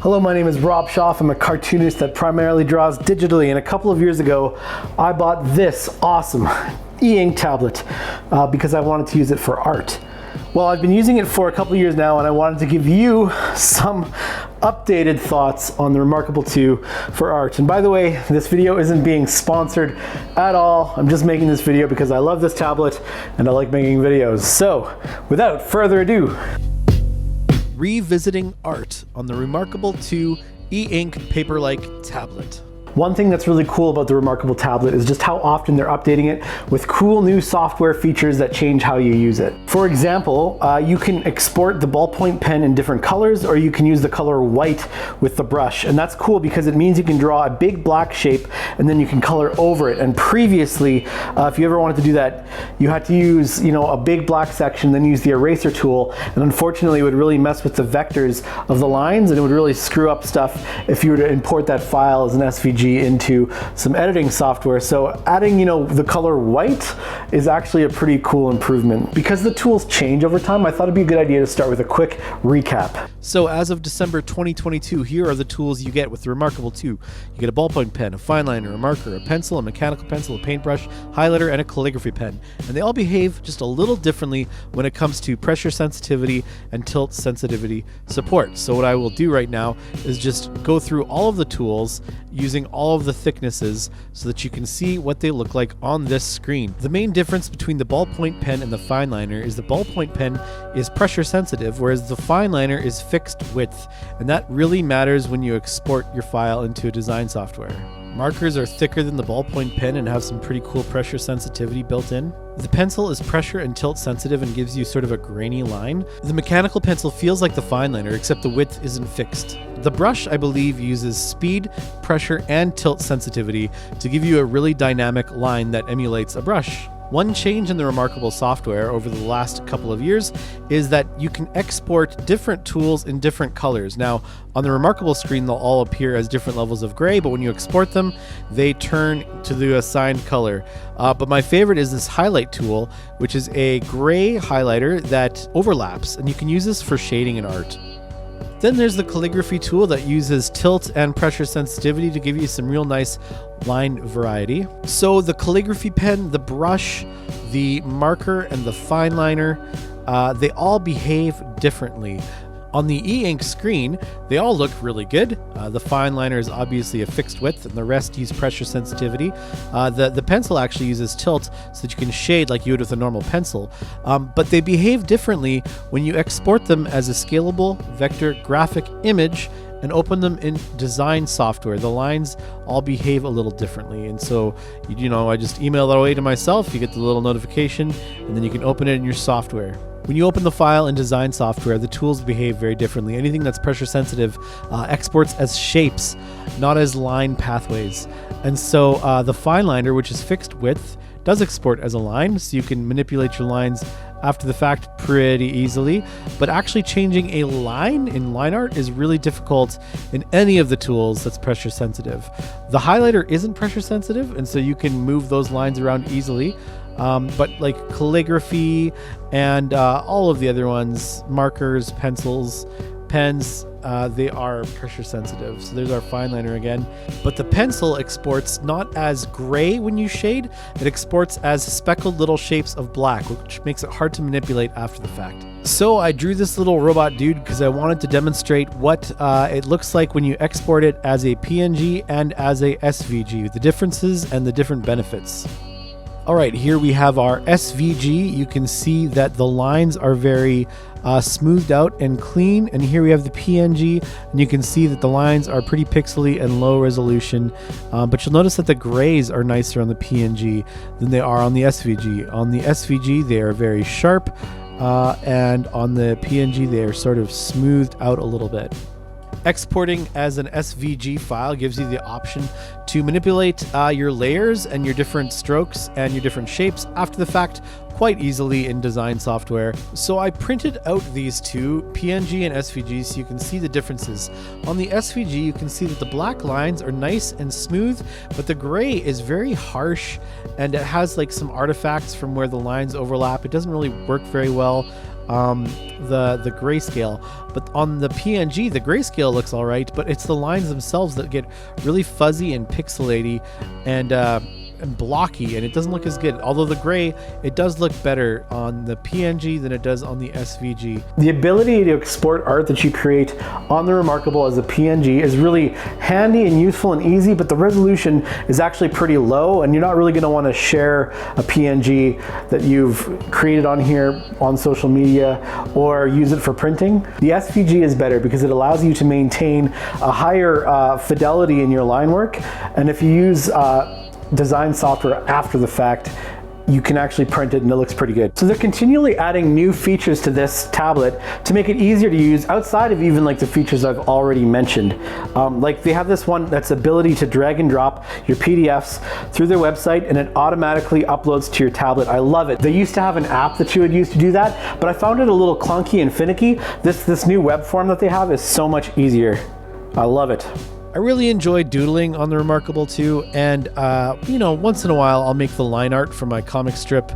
Hello, my name is Rob Schaff. I'm a cartoonist that primarily draws digitally, and a couple of years ago I bought this awesome e-ink tablet because I wanted to use it for art. Well, I've been using it for a couple of years now, and I wanted to give you some updated thoughts on the ReMarkable2 for art. And by the way, this video isn't being sponsored at all. I'm just making this video because I love this tablet and I like making videos. So without further ado, revisiting art on the ReMarkable2 e-ink paper-like tablet. One thing that's really cool about the ReMarkable tablet is just how often they're updating it with cool new software features that change how you use it. For example, you can export the ballpoint pen in different colors, or you can use the color white with the brush. And that's cool because it means you can draw a big black shape and then you can color over it. And previously, if you ever wanted to do that, you had to use, a big black section, then use the eraser tool. And unfortunately, it would really mess with the vectors of the lines, and it would really screw up stuff if you were to import that file as an SVG into some editing software. So adding, the color white is actually a pretty cool improvement. Because the tools change over time, I thought it'd be a good idea to start with a quick recap. So as of December 2022, here are the tools you get with the ReMarkable2. You get a ballpoint pen, a fine liner, a marker, a pencil, a mechanical pencil, a paintbrush, highlighter, and a calligraphy pen. And they all behave just a little differently when it comes to pressure sensitivity and tilt sensitivity support. So what I will do right now is just go through all of the tools using all of the thicknesses so that you can see what they look like on this screen. The main difference between the ballpoint pen and the fine liner is the ballpoint pen is pressure sensitive, whereas the fine liner is fixed width, and that really matters when you export your file into a design software. Markers are thicker than the ballpoint pen and have some pretty cool pressure sensitivity built in. The pencil is pressure and tilt sensitive and gives you sort of a grainy line. The mechanical pencil feels like the fine liner, except the width isn't fixed. The brush, I believe, uses speed, pressure, and tilt sensitivity to give you a really dynamic line that emulates a brush. One change in the ReMarkable software over the last couple of years is that you can export different tools in different colors. Now, on the ReMarkable screen, they'll all appear as different levels of gray, but when you export them, they turn to the assigned color. But my favorite is this highlight tool, which is a gray highlighter that overlaps, and you can use this for shading in art. Then there's the calligraphy tool that uses tilt and pressure sensitivity to give you some real nice line variety. So the calligraphy pen, the brush, the marker, and the fine liner, they all behave differently. On the e-ink screen, they all look really good. The fine liner is obviously a fixed width, and the rest use pressure sensitivity. The pencil actually uses tilt so that you can shade like you would with a normal pencil. But they behave differently when you export them as a scalable vector graphic image and open them in design software. The lines all behave a little differently. And so, I just email that away to myself. You get the little notification, and then you can open it in your software. When you open the file in design software, the tools behave very differently. Anything that's pressure sensitive exports as shapes, not as line pathways. And so the fine liner, which is fixed width, does export as a line, so you can manipulate your lines after the fact pretty easily. But actually changing a line in line art is really difficult in any of the tools that's pressure sensitive. The highlighter isn't pressure sensitive, and so you can move those lines around easily. But like calligraphy and all of the other ones, markers, pencils, pens, they are pressure sensitive. So there's our fine liner again. But the pencil exports not as gray when you shade, it exports as speckled little shapes of black, which makes it hard to manipulate after the fact. So I drew this little robot dude because I wanted to demonstrate what it looks like when you export it as a PNG and as a SVG, the differences and the different benefits. All right, here we have our SVG. You can see that the lines are very smoothed out and clean. And here we have the PNG, and you can see that the lines are pretty pixely and low resolution. But you'll notice that the grays are nicer on the PNG than they are on the SVG. On the SVG, they are very sharp, and on the PNG, they are sort of smoothed out a little bit. Exporting as an SVG file gives you the option to manipulate your layers and your different strokes and your different shapes after the fact quite easily in design software. So I printed out these two, PNG and SVG, so you can see the differences. On the SVG, you can see that the black lines are nice and smooth, but the gray is very harsh, and it has like some artifacts from where the lines overlap. It doesn't really work very well. the grayscale. But on the PNG, the grayscale looks all right, but it's the lines themselves that get really fuzzy and pixelaty and blocky, and it doesn't look as good. Although the gray, it does look better on the PNG than it does on the SVG. The ability to export art that you create on the ReMarkable as a PNG is really handy and useful and easy, but the resolution is actually pretty low, and you're not really going to want to share a PNG that you've created on here on social media or use it for printing. The SVG is better because it allows you to maintain a higher fidelity in your line work, and if you use design software after the fact, you can actually print it and it looks pretty good. So they're continually adding new features to this tablet to make it easier to use outside of even like the features I've already mentioned. Like they have this one that's ability to drag and drop your PDFs through their website and it automatically uploads to your tablet. I love it. They used to have an app that you would use to do that, but I found it a little clunky and finicky. This new web form that they have is so much easier. I love it. I really enjoy doodling on the ReMarkable2, and you know, once in a while I'll make the line art for my comic strip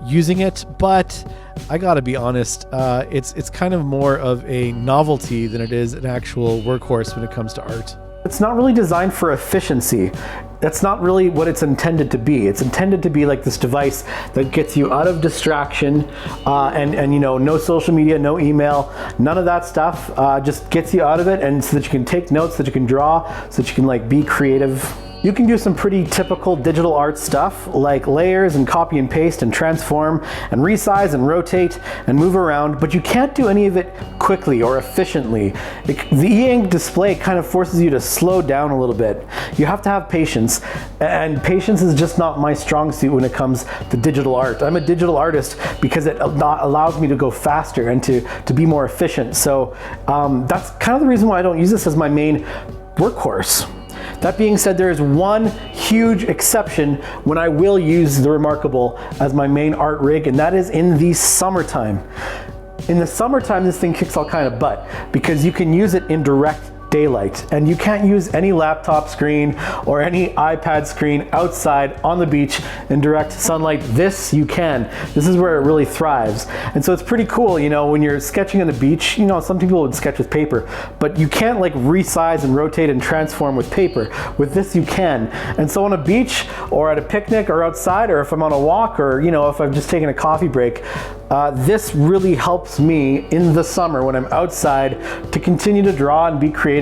using it, but I gotta be honest, it's kind of more of a novelty than it is an actual workhorse when it comes to art. It's not really designed for efficiency. That's not really what it's intended to be. It's intended to be like this device that gets you out of distraction and you know, no social media, no email, none of that stuff. Just gets you out of it, and so that you can take notes, so that you can draw, so that you can like be creative. You can do some pretty typical digital art stuff like layers and copy and paste and transform and resize and rotate and move around, but you can't do any of it quickly or efficiently. The e-ink display kind of forces you to slow down a little bit. You have to have patience, and patience is just not my strong suit when it comes to digital art. I'm a digital artist because it allows me to go faster and to be more efficient. So that's kind of the reason why I don't use this as my main workhorse. That being said, there is one huge exception when I will use the ReMarkable as my main art rig, and that is in the summertime. In the summertime, this thing kicks all kind of butt because you can use it in direct daylight, and you can't use any laptop screen or any iPad screen outside on the beach in direct sunlight. This you can. This is where it really thrives. And so it's pretty cool, you know, when you're sketching on the beach, you know, some people would sketch with paper, but you can't like resize and rotate and transform with paper. With this you can. And so on a beach or at a picnic or outside, or if I'm on a walk, or you know, if I've just taken a coffee break, this really helps me in the summer when I'm outside to continue to draw and be creative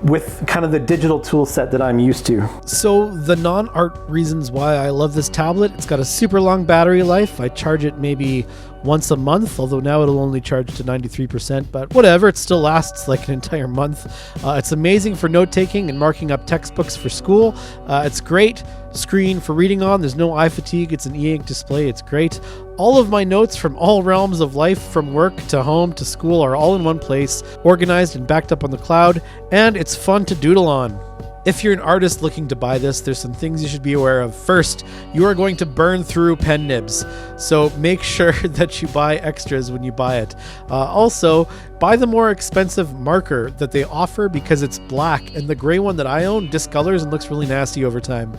with kind of the digital tool set that I'm used to. So the non-art reasons why I love this tablet: it's got a super long battery life. I charge it maybe once a month, although now it'll only charge to 93%, but whatever, it still lasts like an entire month. It's amazing for note-taking and marking up textbooks for school. It's great screen for reading on. There's no eye fatigue. It's an e-ink display. It's great. All of my notes from all realms of life, from work to home to school, are all in one place, organized and backed up on the cloud, and it's fun to doodle on. If you're an artist looking to buy this, there's some things you should be aware of. First, you are going to burn through pen nibs, so make sure that you buy extras when you buy it. Also, buy the more expensive marker that they offer because it's black, and the gray one that I own discolors and looks really nasty over time.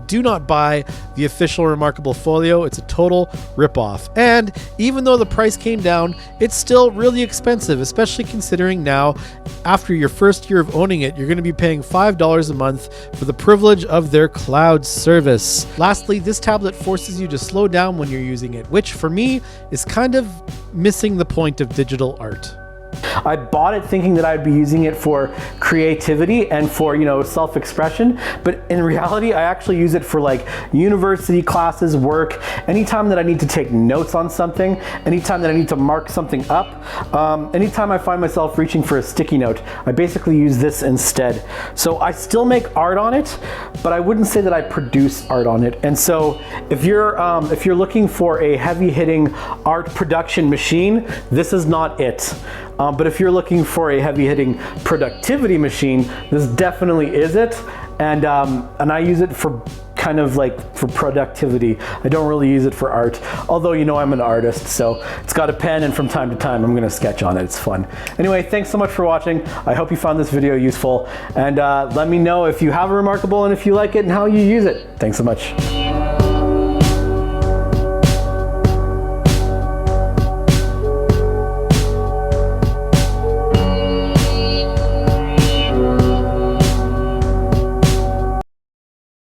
Do not buy the official ReMarkable folio. It's a total ripoff. And even though the price came down, it's still really expensive, especially considering now, after your first year of owning it, you're going to be paying $5 a month for the privilege of their cloud service. Lastly, this tablet forces you to slow down when you're using it, which for me is kind of missing the point of digital art. I bought it thinking that I'd be using it for creativity and for, you know, self-expression, but in reality I actually use it for like university classes, work, anytime that I need to take notes on something, anytime that I need to mark something up, anytime I find myself reaching for a sticky note, I basically use this instead. So I still make art on it, but I wouldn't say that I produce art on it. And so if you're looking for a heavy-hitting art production machine, this is not it. But if you're looking for a heavy-hitting productivity machine, this definitely is it. And I use it for kind of like for productivity. I don't really use it for art, although you know I'm an artist, so it's got a pen, and from time to time I'm gonna sketch on it. It's fun. Anyway, thanks so much for watching. I hope you found this video useful, and let me know if you have a ReMarkable and if you like it and how you use it. Thanks so much.